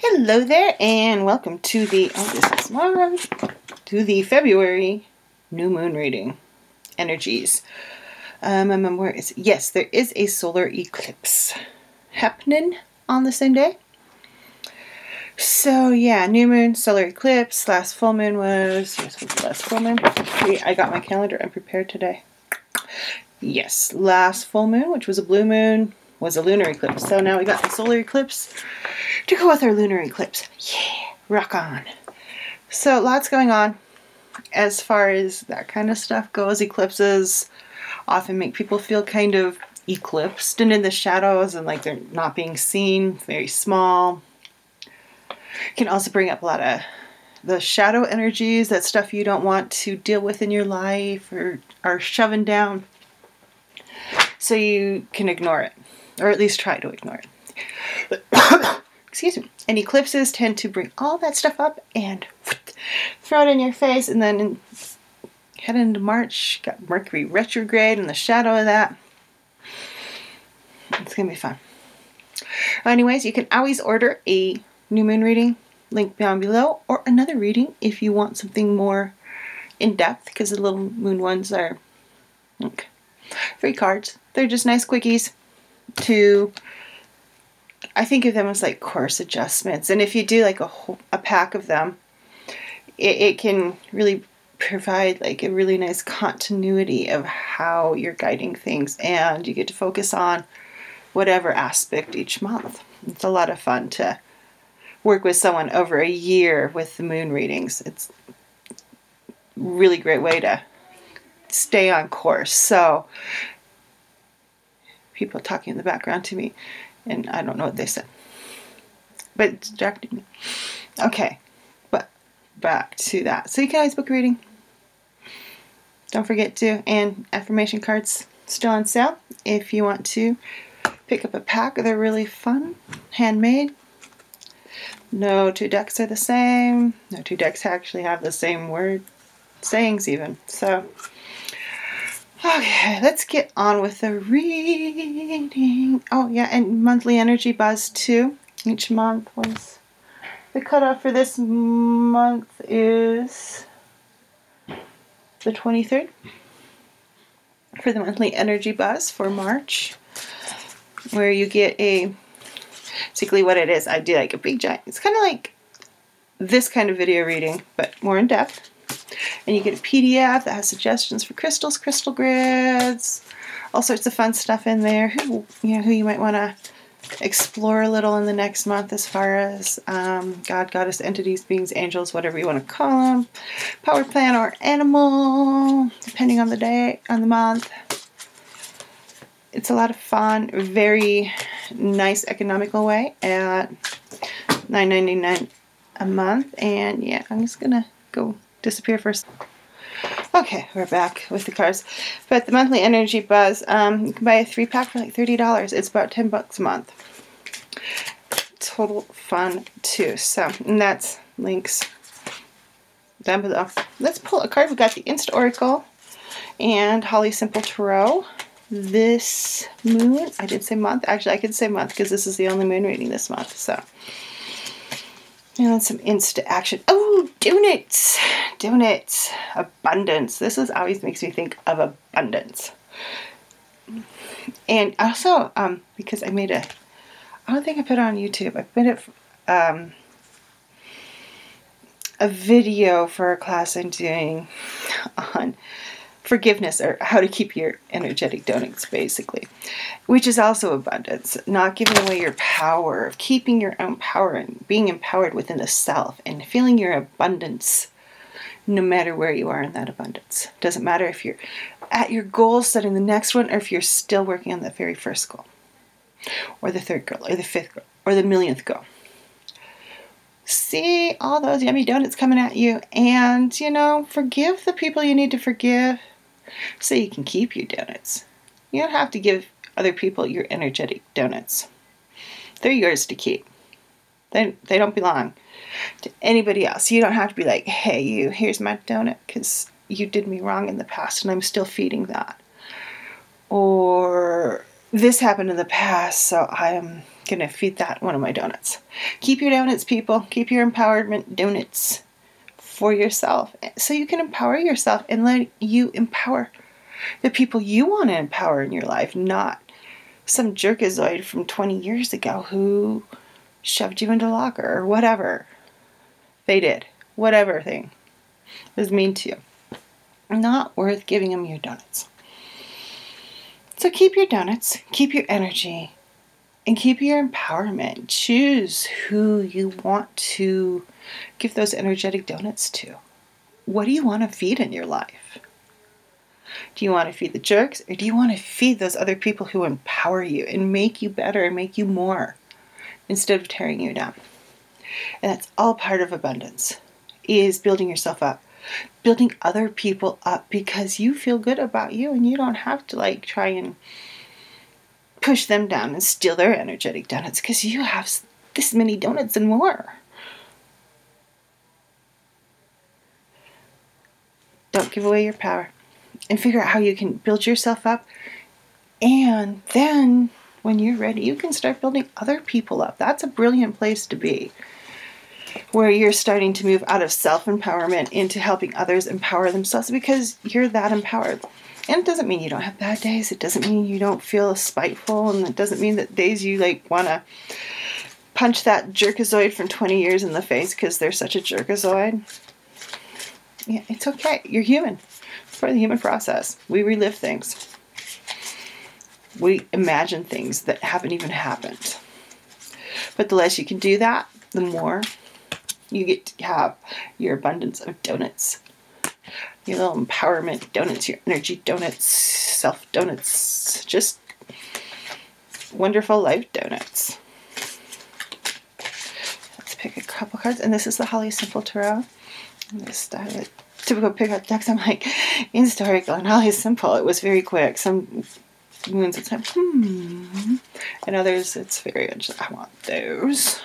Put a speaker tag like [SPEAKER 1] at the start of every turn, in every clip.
[SPEAKER 1] Hello there, and welcome to the February new moon reading energies. Where is it? Yes, there is a solar eclipse happening on the same day. So yeah, new moon, solar eclipse. Last full moon was the last full moon. I got my calendar unprepared today. Yes, last full moon, which was a blue moon, was a lunar eclipse. So now we got the solar eclipse to go with our lunar eclipse. Yeah, rock on. So lots going on as far as that kind of stuff goes. Eclipses often make people feel kind of eclipsed and in the shadows and like they're not being seen, very small. Can also bring up a lot of the shadow energies, that stuff you don't want to deal with in your life or are shoving down. So you can ignore it, or at least try to ignore it. Excuse me. And eclipses tend to bring all that stuff up and throw it in your face, and then head into March, got Mercury retrograde in the shadow of that. It's going to be fun. Anyways, you can always order a new moon reading, link down below, or another reading if you want something more in-depth, because the little moon ones are free cards. They're just nice quickies to, I think of them as like course adjustments. And if you do like a pack of them, it can really provide like a really nice continuity of how you're guiding things, and you get to focus on whatever aspect each month. It's a lot of fun to work with someone over a year with the moon readings. It's a really great way to stay on course. So people talking in the background to me, and I don't know what they said, but it distracted me. Okay, but back to that. So you can always book a reading. Don't forget to, and affirmation cards still on sale if you want to pick up a pack. They're really fun, handmade. No two decks are the same. No two decks actually have the same word sayings even. So okay, let's get on with the reading. Oh yeah, and monthly energy buzz too. Each month was the cutoff for this month is the 23rd for the monthly energy buzz for March, where you get a, basically what it is, I do like a big giant, it's kind of like this kind of video reading, but more in depth. And you get a PDF that has suggestions for crystals, crystal grids, all sorts of fun stuff in there. Who you might want to explore a little in the next month as far as God, goddess, entities, beings, angels, whatever you want to call them, power plant or animal, depending on the day, on the month. It's a lot of fun, very nice economical way at $9.99 a month. And yeah, I'm just gonna go disappear first. Okay, we're back with the cards. But the monthly energy buzz, you can buy a 3-pack for like $30. It's about $10 a month. Total fun too. So, and that's links down below. Let's pull a card. We got the Insta Oracle and Holly Simple Tarot. This moon, I did say month. Actually, I could say month because this is the only moon reading this month. So, and some Insta action. Oh, donuts! Donuts. Abundance. This always makes me think of abundance. And also, because I made I don't think I put it on YouTube. I put it, a video for a class I'm doing on forgiveness, or how to keep your energetic donuts, basically, which is also abundance. Not giving away your power, keeping your own power and being empowered within the self and feeling your abundance no matter where you are in that abundance. Doesn't matter if you're at your goal, setting the next one, or if you're still working on the very first goal, or the third goal, or the fifth goal, or the millionth goal. See all those yummy donuts coming at you, and forgive the people you need to forgive so you can keep your donuts. You don't have to give other people your energetic donuts. They're yours to keep. They don't belong to anybody else. You don't have to be like, hey, you, here's my donut because you did me wrong in the past and I'm still feeding that. Or this happened in the past, so I am Gonna feed that one of my donuts. Keep your donuts, people. Keep your empowerment donuts for yourself, so you can empower yourself and let you empower the people you want to empower in your life, not some jerkazoid from 20 years ago who shoved you into a locker or whatever they did. Whatever thing was mean to you. Not worth giving them your donuts. So keep your donuts, keep your energy, and keep your empowerment. Choose who you want to give those energetic donuts to. What do you want to feed in your life? Do you want to feed the jerks, or do you want to feed those other people who empower you and make you better and make you more instead of tearing you down? And that's all part of abundance, is building yourself up, building other people up, because you feel good about you and you don't have to like try and push them down and steal their energetic donuts, because you have this many donuts and more. Don't give away your power, and figure out how you can build yourself up. And then when you're ready, you can start building other people up. That's a brilliant place to be, where you're starting to move out of self-empowerment into helping others empower themselves, because you're that empowered. And it doesn't mean you don't have bad days. It doesn't mean you don't feel spiteful. And it doesn't mean that days you like want to punch that jerkazoid from 20 years in the face because they're such a jerkazoid. Yeah, it's okay. You're human. It's part of the human process. We relive things. We imagine things that haven't even happened. But the less you can do that, the more you get to have your abundance of donuts. Your little empowerment donuts, your energy donuts, self donuts, just wonderful life donuts. Let's pick a couple cards. And this is the Holly Simple Tarot. This typical pick up decks. I'm like, historical and Holly Simple. It was very quick. Some wounds it's like, and others it's very, I want those.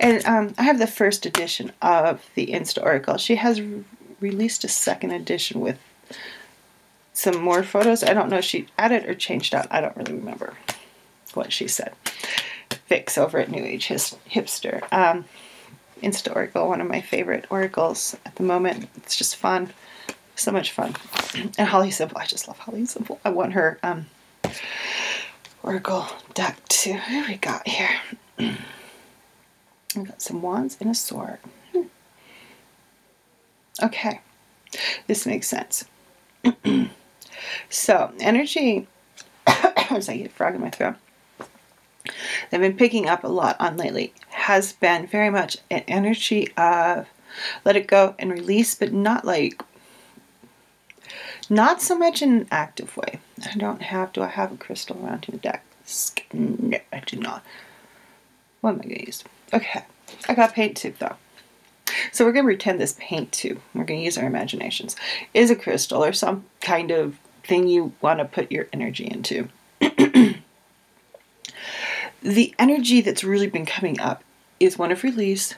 [SPEAKER 1] And I have the first edition of the Insta Oracle. She has released a second edition with some more photos. I don't know if she added or changed out. I don't really remember what she said. Vix over at New Age Hipster. Insta Oracle, one of my favorite oracles at the moment. It's just fun. So much fun. And Holly Simple. I just love Holly Simple. I want her Oracle deck too. What do we got here? We've got some wands and a sword. Okay, this makes sense. So, energy, as I get a frog in my throat, that I've been picking up a lot on lately has been very much an energy of let it go and release, but not so much in an active way. Do I have a crystal around in the deck? No, I do not. What am I going to use? Okay, I got paint tube though. So we're going to pretend this paint tube, we're going to use our imaginations, is a crystal or some kind of thing you want to put your energy into. The energy that's really been coming up is one of release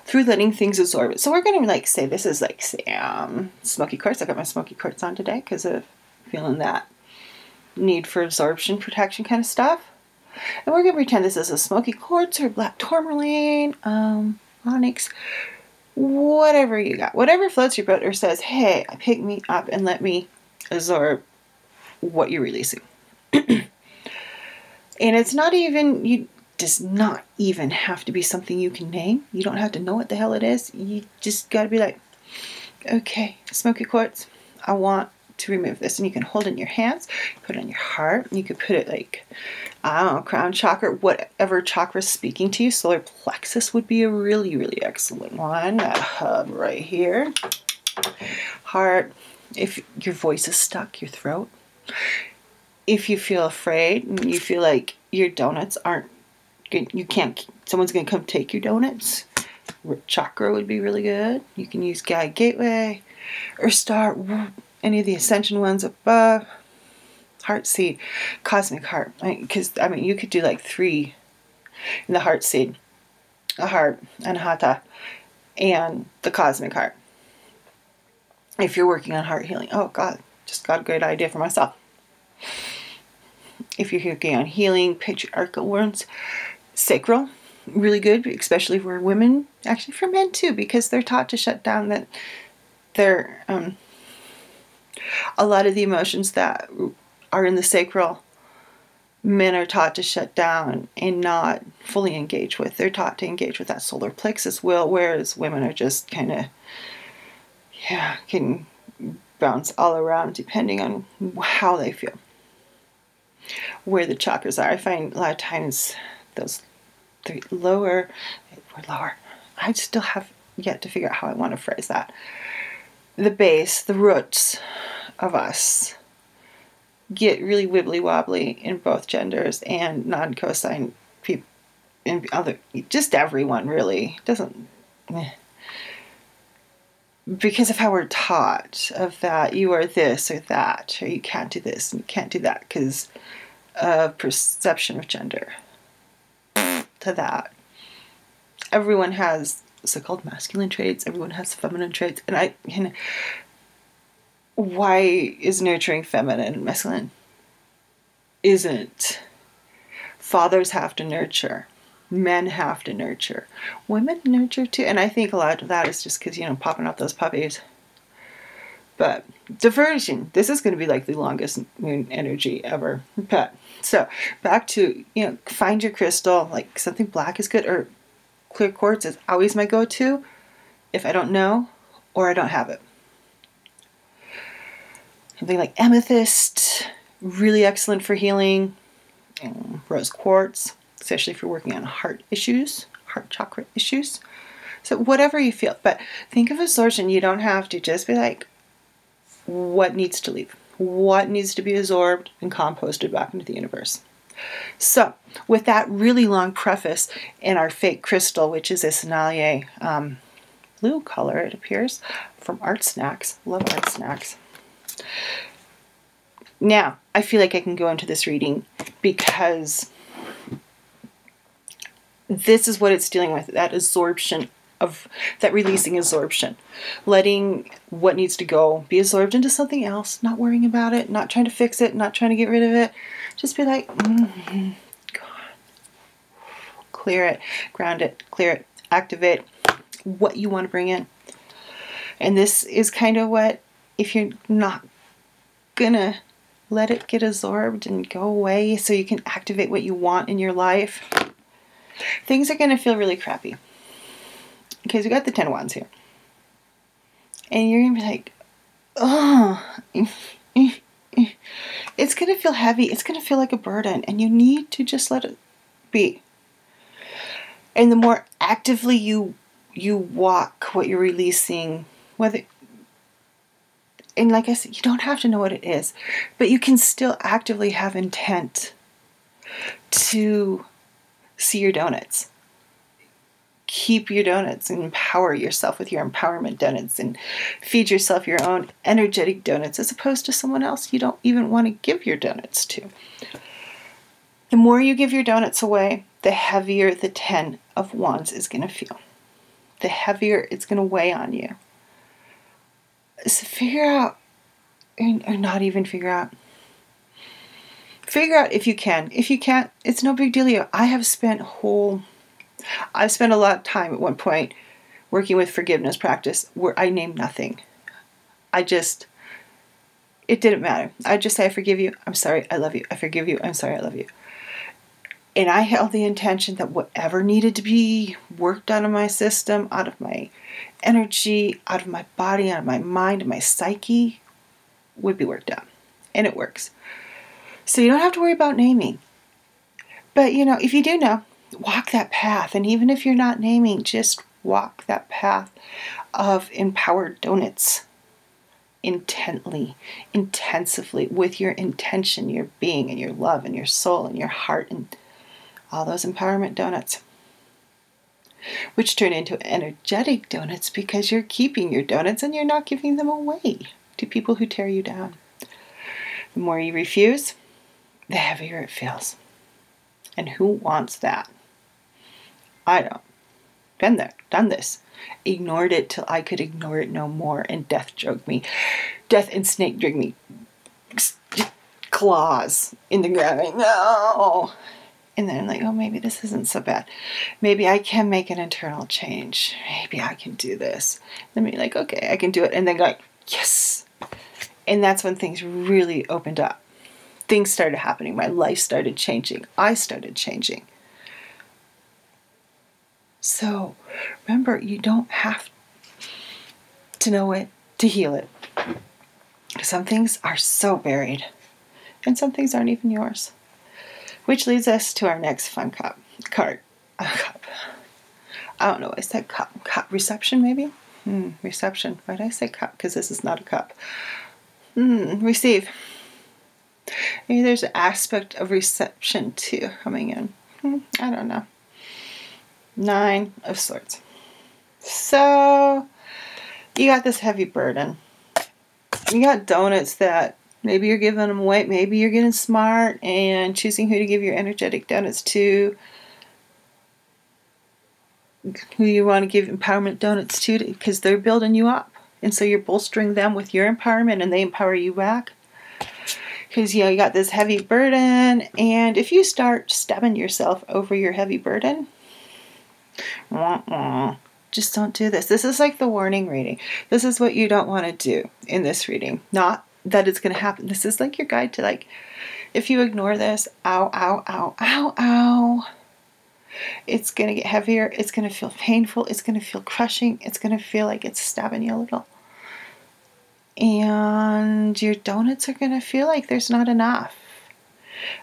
[SPEAKER 1] through letting things absorb it. So we're going to like say this is like smoky quartz. I got my smoky quartz on today because of feeling that need for absorption protection kind of stuff. And we're going to pretend this is a smoky quartz or black tourmaline, onyx, whatever you got. Whatever floats your boat or says, hey, pick me up and let me absorb what you're releasing. And it's not even, does not even have to be something you can name. You don't have to know what the hell it is. You just got to be like, okay, smoky quartz, I want to remove this. And you can hold it in your hands, put it on your heart. You could put it like, I don't know, crown chakra, whatever chakra is speaking to you. Solar plexus would be a really, really excellent one. That hub right here. Heart. If your voice is stuck, your throat. If you feel afraid and you feel like your donuts aren't good, someone's going to come take your donuts, root chakra would be really good. You can use Guide Gateway or Star, any of the ascension ones above. Heart seed, cosmic heart. Because, I mean, you could do like 3 in the heart seed, a heart, anahata, and the cosmic heart. If you're working on heart healing. Oh, God, just got a great idea for myself. If you're working on healing patriarchal wounds, sacral, really good, especially for women, actually for men too, because they're taught to shut down that they're a lot of the emotions that are in the sacral, men are taught to shut down and not fully engage with. They're taught to engage with that solar plexus will, whereas women are just kind of, can bounce all around depending on how they feel, where the chakras are. I find a lot of times those lower, I still have yet to figure out how I want to phrase that. The base, the roots of us get really wibbly wobbly in both genders and non-cosine people and just everyone really doesn't, because of how we're taught of that you are this or that, or you can't do this and you can't do that because of perception of gender. To that, everyone has so-called masculine traits, everyone has feminine traits, and why is nurturing feminine and masculine? Isn't. Fathers have to nurture. Men have to nurture. Women nurture too. And I think a lot of that is just because, popping out those puppies. But diversion. This is going to be like the longest moon energy ever. But so back to, find your crystal. Like something black is good, or clear quartz is always my go-to if I don't know or I don't have it. Something like amethyst, really excellent for healing. Rose quartz, especially if you're working on heart issues, heart chakra issues. So whatever you feel, but think of absorption. You don't have to just be like, what needs to leave? What needs to be absorbed and composted back into the universe? So with that really long preface in our fake crystal, which is a Sennelier blue color, it appears, from Art Snacks. Love Art Snacks. Now, I feel like I can go into this reading because this is what it's dealing with, that absorption of, that releasing absorption. Letting what needs to go be absorbed into something else, not worrying about it, not trying to fix it, not trying to get rid of it. Just be like, God. Clear it, ground it, clear it, activate what you want to bring in. And this is kind of what, if you're not gonna let it get absorbed and go away so you can activate what you want in your life, things are gonna feel really crappy. Because we got the 10 of Wands here. And you're gonna be like, oh, it's gonna feel heavy, it's gonna feel like a burden, and you need to just let it be. And the more actively you walk what you're releasing, whether, and like I said, you don't have to know what it is, but you can still actively have intent to see your donuts. Keep your donuts and empower yourself with your empowerment donuts, and feed yourself your own energetic donuts as opposed to someone else you don't even want to give your donuts to. The more you give your donuts away, the heavier the 10 of Wands is going to feel. The heavier it's going to weigh on you. So figure out, or not even figure out. Figure out if you can. If you can't, it's no big deal. I've spent a lot of time at one point working with forgiveness practice where I named nothing. It didn't matter. I just say, I forgive you. I'm sorry. I love you. I forgive you. I'm sorry. I love you. And I held the intention that whatever needed to be worked out of my system, out of my energy, out of my body, out of my mind, and my psyche would be worked out. And it works. So you don't have to worry about naming. But, if you do know, walk that path. And even if you're not naming, just walk that path of empowered donuts. Intently, intensively, with your intention, your being, and your love, and your soul, and your heart, and all those empowerment donuts, which turn into energetic donuts because you're keeping your donuts and you're not giving them away to people who tear you down. The more you refuse, the heavier it feels. And who wants that? I don't. Been there, done this. Ignored it till I could ignore it no more, and death and snake drug me. claws in the ground. Like, no. And then I'm like, oh, maybe this isn't so bad. Maybe I can make an internal change. Maybe I can do this. Then be like, okay, I can do it. And then go like, yes. And that's when things really opened up. Things started happening. My life started changing. I started changing. So remember, you don't have to know it to heal it. Some things are so buried. And some things aren't even yours. Which leads us to our next fun card. Cup. I don't know. I said cup. Cup. Reception, maybe? Reception. Why did I say cup? Because this is not a cup. Receive. Maybe there's an aspect of reception too coming in. I don't know. 9 of Swords. So, you got this heavy burden. You got donuts that maybe you're giving them away. Maybe you're getting smart and choosing who to give your energetic donuts to. Who you want to give empowerment donuts to, because they're building you up. And so you're bolstering them with your empowerment and they empower you back. Because, you got this heavy burden. And if you start stabbing yourself over your heavy burden, just don't do this. This is like the warning reading. This is what you don't want to do in this reading. Not that it's going to happen. This is like your guide to, like, if you ignore this, ow, ow, ow, ow, ow, it's going to get heavier. It's going to feel painful. It's going to feel crushing. It's going to feel like it's stabbing you a little. And your donuts are going to feel like there's not enough.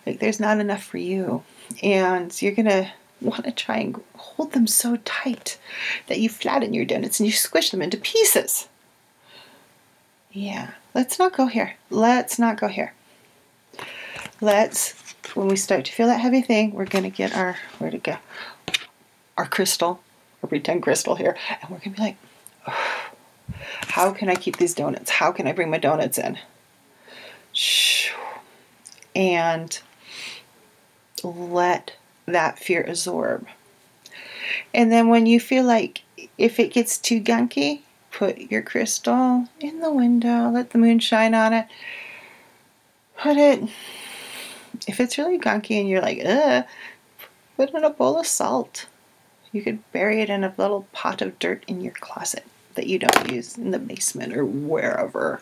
[SPEAKER 1] Like there's not enough for you. And you're going to want to try and hold them so tight that you flatten your donuts and you squish them into pieces. Yeah, let's not go here. Let's not go here. When we start to feel that heavy thing, we're going to get our, where'd it go? Our crystal, our pretend crystal here. And we're going to be like, oh, how can I keep these donuts? How can I bring my donuts in? And let that fear absorb. And then when you feel like if it gets too gunky, put your crystal in the window, let the moon shine on it. Put it, if it's really gunky and you're like, put it in a bowl of salt. You could bury it in a little pot of dirt in your closet that you don't use in the basement or wherever.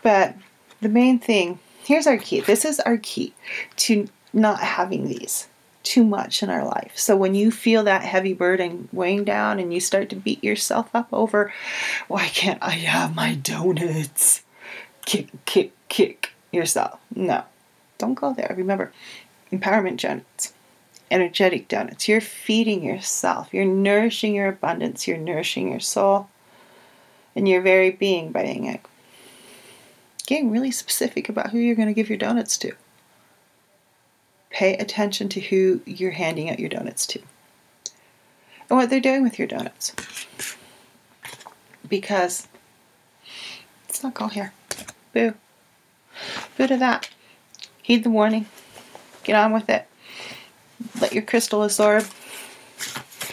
[SPEAKER 1] But the main thing, here's our key. This is our key to not having these too much in our life. So when you feel that heavy burden weighing down and you start to beat yourself up over, why can't I have my donuts? Kick yourself. No, don't go there. Remember, empowerment donuts, energetic donuts. You're feeding yourself. You're nourishing your abundance. You're nourishing your soul and your very being by being getting really specific about who you're going to give your donuts to. Pay attention to who you're handing out your donuts to and what they're doing with your donuts. Because let's not go here. Boo. Boo to that. Heed the warning. Get on with it. Let your crystal absorb. In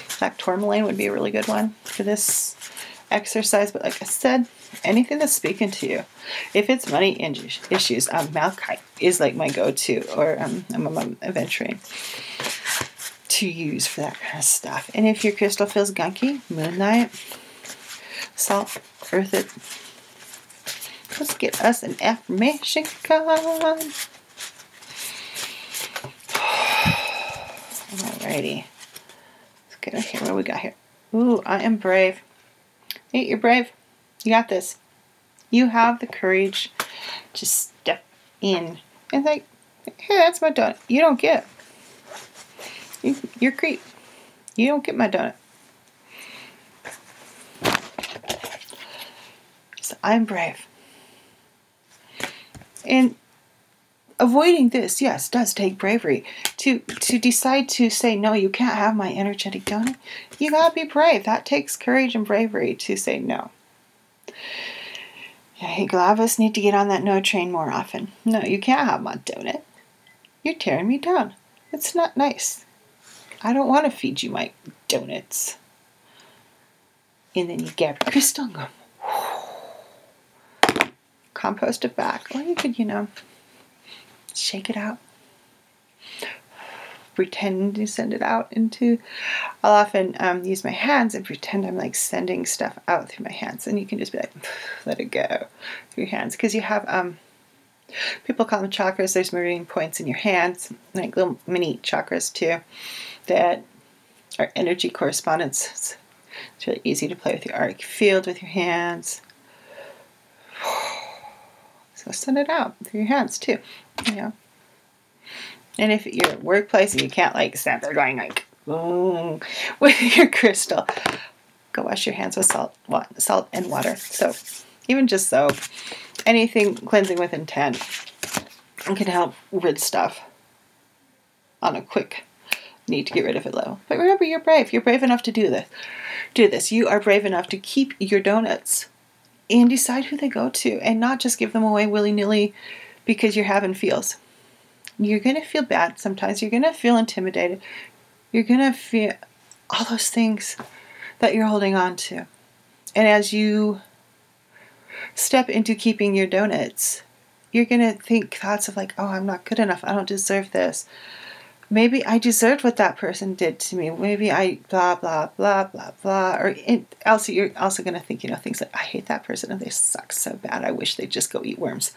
[SPEAKER 1] fact, tourmaline would be a really good one for this exercise. But like I said, anything that's speaking to you. If it's money issues, malachite is like my go-to, or I'm venturing to use for that kind of stuff. And if your crystal feels gunky, moonlight, salt, earth it. Let's get us an affirmation card. Alrighty. Let's get it here. What do we got here? Ooh, I am brave. Hey, you're brave. You got this. You have the courage to step in and think, hey, that's my donut. You don't get it. You're a creep. You don't get my donut. So I'm brave. And avoiding this, yes, does take bravery. To decide to say, no, you can't have my energetic donut. You gotta be brave. That takes courage and bravery to say no. Yeah, hey, a lot of us need to get on that no train more often. No, you can't have my donut. You're tearing me down. It's not nice. I don't want to feed you my donuts. And then you grab a crystal and go, compost it back. Or you could, shake it out. Pretend to send it out into, I'll often use my hands and pretend I'm like sending stuff out through my hands, and you can just be like, let it go through your hands, because you have, people call them chakras, there's meridian points in your hands, like little mini chakras too, that are energy correspondence. It's really easy to play with your auric field with your hands. So send it out through your hands too, you know. And if you're at workplace and you can't like stand there going like boom with your crystal, go wash your hands with salt and water. So even just soap, anything cleansing with intent can help rid stuff on a quick need to get rid of it level. But remember, you're brave. You're brave enough to do this. You are brave enough to keep your donuts and decide who they go to, and not just give them away willy-nilly because you're having feels. You're going to feel bad sometimes. You're going to feel intimidated. You're going to feel all those things that you're holding on to. And as you step into keeping your donuts, you're going to think thoughts of like, oh, I'm not good enough. I don't deserve this. Maybe I deserved what that person did to me. Maybe I blah, blah, blah, blah, blah. Or also, you're also going to think, things like, I hate that person and they suck so bad. I wish they'd just go eat worms.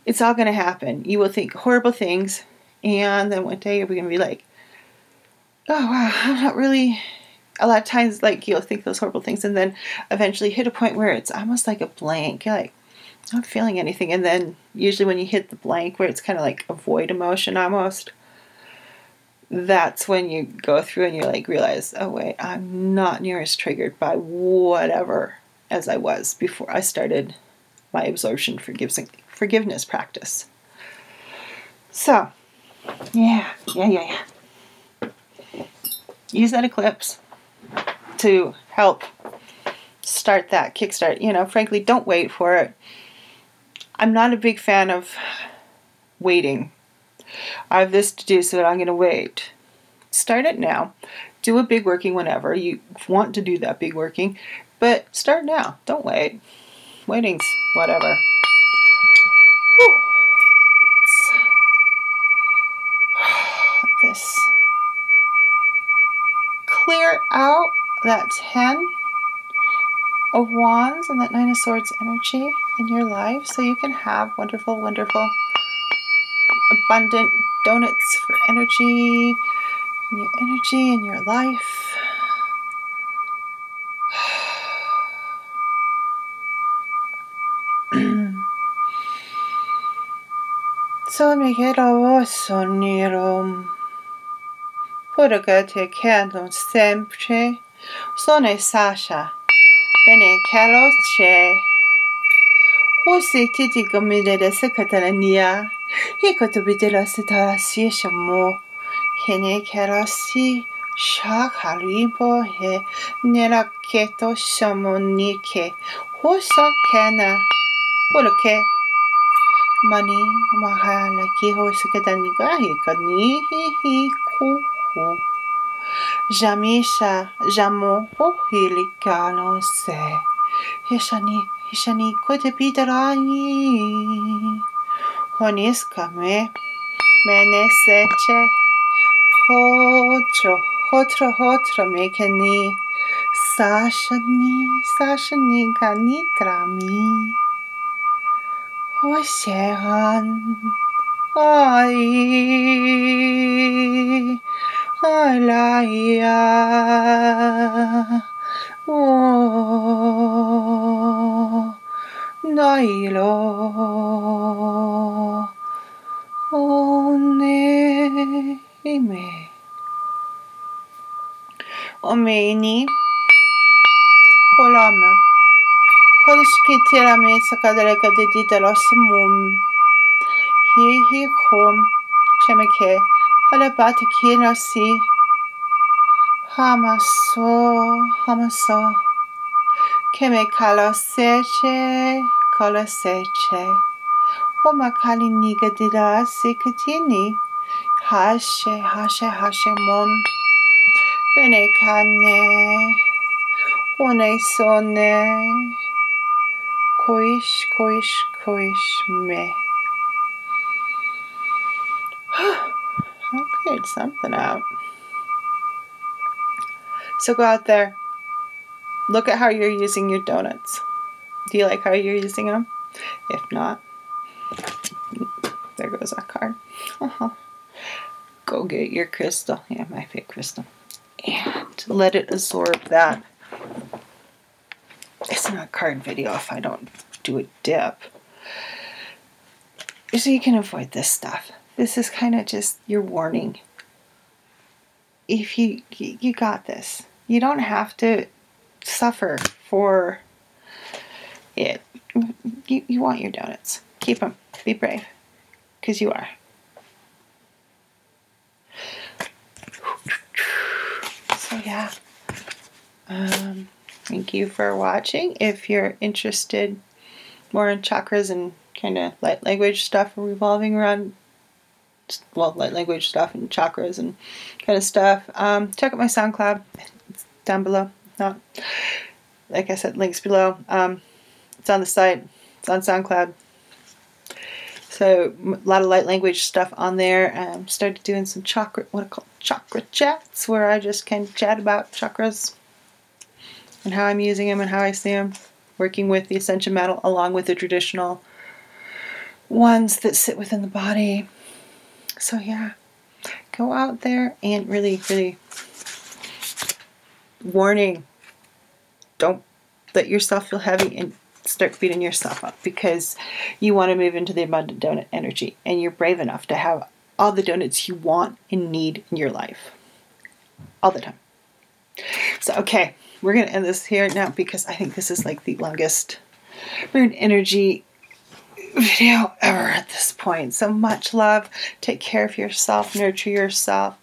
[SPEAKER 1] It's all going to happen. You will think horrible things. And then one day you're going to be like, oh, wow, I'm not really... A lot of times, like, you'll think those horrible things and then eventually hit a point where it's almost like a blank. You're like, I'm not feeling anything. And then usually when you hit the blank where it's kind of like a void emotion almost, that's when you go through and you like realize, oh wait, I'm not near as triggered by whatever as I was before I started my absorption forgiveness practice. So, yeah. Use that eclipse to help start that kickstart. Frankly, don't wait for it. I'm not a big fan of waiting. I have this to do, so I'm going to wait. Start it now. Do a big working whenever you want to do that big working, but start now. Don't wait. Waiting's whatever. Whew. Let this clear out that 10 of Wands and that 9 of Swords energy in your life so you can have wonderful, wonderful, abundant donuts for energy in your life. So mi chiedo soniro purché chiedo sempre sono Sasha bene caro c'è Husi titi comide de secretania e cotobide la seta si shamo hene kerasi shakaribo he nera keto shamonike husa kena purché Mani mahala ki ho seketaniga hi kani hi kuhu. Jamisha jamo ho hilikano se. Hishani kote pitarani. Honiska mene seche. Hotro mekeni. Sashani ganitrami. Ocean, Alaya, Nailo, Oneme, Omeni, Polama. Kolishki tirame sakadareka de didarosmum. Hi hom chemike halabata kirasi hamaso kemikalo seche homa kaliniga dida sikatini hashe mom bene kane one sone koish me Figured something out. So go out there. Look at how you're using your donuts. Do you like how you're using them? If not, there goes that card. Go get your crystal. Yeah, my fake crystal. And let it absorb that. It's not a card video if I don't do a dip. So you can avoid this stuff. This is kind of just your warning. If you got this. You don't have to suffer for it. You want your donuts. Keep them. Be brave. Because you are. So yeah. Thank you for watching. If you're interested more in chakras and kind of light language stuff revolving around, well, light language stuff and chakras and kind of stuff, check out my SoundCloud. It's down below. Not, like I said, links below. It's on the site. It's on SoundCloud. So a lot of light language stuff on there. Started doing some chakra chats, where I just kind of chat about chakras and how I'm using them and how I see them. Working with the ascension metal along with the traditional ones that sit within the body. So yeah, go out there and really, really, warning, don't let yourself feel heavy and start beating yourself up, because you want to move into the abundant donut energy, and you're brave enough to have all the donuts you want and need in your life all the time. So okay, we're going to end this here now, because I think this is like the longest moon energy video ever at this point. So much love. Take care of yourself. Nurture yourself.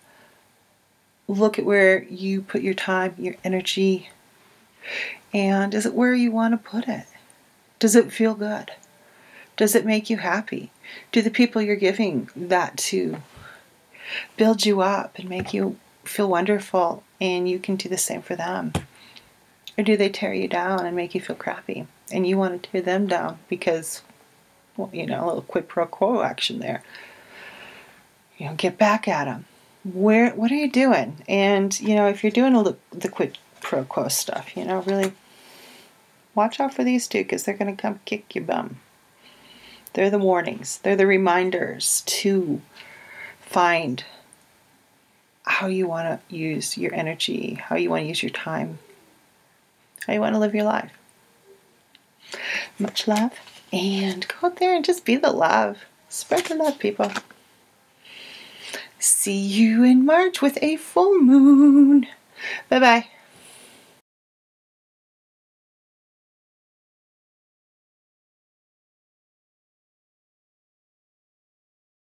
[SPEAKER 1] Look at where you put your time, your energy, and is it where you want to put it? Does it feel good? Does it make you happy? Do the people you're giving that to build you up and make you feel wonderful, and you can do the same for them? Or do they tear you down and make you feel crappy, and you want to tear them down because, well, you know, a little quid pro quo action there. You know, get back at them. What are you doing? And, you know, if you're doing the quid pro quo stuff, you know, really watch out for these two, because they're going to come kick your bum. They're the warnings. They're the reminders to find how you want to use your energy, how you want to use your time, how you want to live your life. Much love, and go out there and just be the love. Spread the love, people. See you in March with a full moon. Bye-bye.